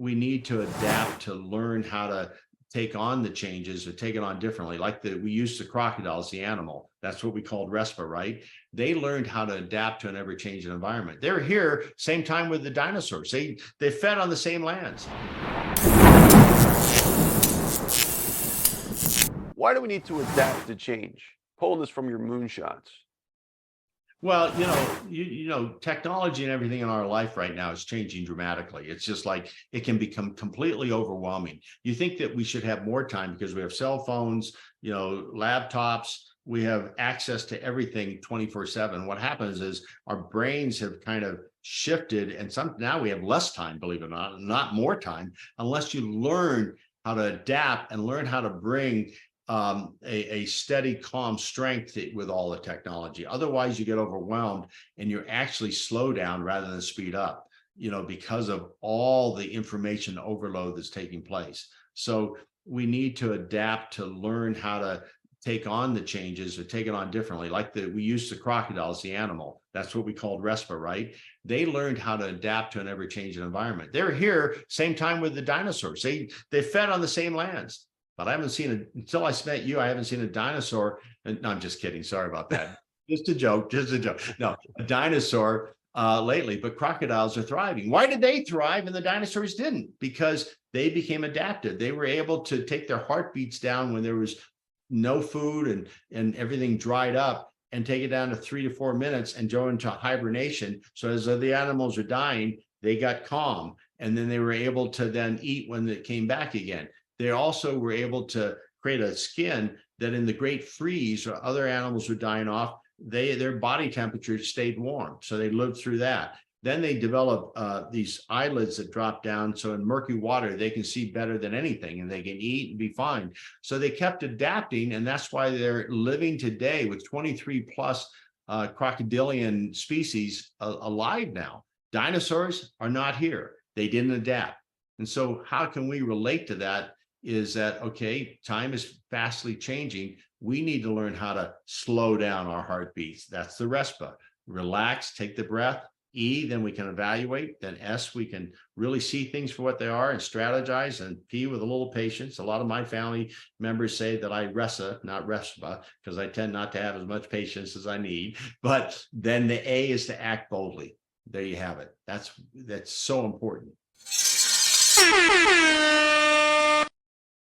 we need to adapt to learn how to take on the changes or take it on differently. Like we used the crocodiles, the animal. That's what we called RESPA, right? They learned how to adapt to an ever-changing environment. They were here same time with the dinosaurs. They fed on the same lands. Why do we need to adapt to change? Pulling this from your moonshots. Well, technology and everything in our life right now is changing dramatically. It's just like it can become completely overwhelming. You think that we should have more time because we have cell phones, laptops, we have access to everything 24/7. What happens is our brains have kind of shifted, and now we have less time, believe it or not more time, unless you learn how to adapt and learn how to bring a steady, calm strength with all the technology. Otherwise, you get overwhelmed and you actually slow down rather than speed up, because of all the information overload that's taking place. So we need to adapt to learn how to take on the changes or take it on differently. Like we used the crocodiles, the animal. That's what we called RESPA, right? They learned how to adapt to an ever-changing environment. They were here same time with the dinosaurs. They fed on the same lands. But I haven't seen until I met you, I haven't seen a dinosaur. And no, I'm just kidding. Sorry about that. Just a joke. No, a dinosaur lately, but crocodiles are thriving. Why did they thrive and the dinosaurs didn't? Because they became adapted. They were able to take their heartbeats down when there was no food and everything dried up, and take it down to 3 to 4 minutes and go into hibernation. So as the animals are dying, they got calm, and then they were able to then eat when it came back again. They also were able to create a skin that in the great freeze or other animals were dying off, their body temperature stayed warm. So they lived through that. Then they developed these eyelids that drop down. So in murky water, they can see better than anything and they can eat and be fine. So they kept adapting. And that's why they're living today with 23 plus crocodilian species alive now. Dinosaurs are not here. They didn't adapt. And so how can we relate to that? Is that, okay, time is fastly changing. We need to learn how to slow down our heartbeats. That's the RESPA. Relax, take the breath. E, then we can evaluate. Then S, we can really see things for what they are and strategize. And P, with a little patience. A lot of my family members say that I RESA, not RESPA, because I tend not to have as much patience as I need. But then the A is to act boldly. There you have it. That's so important.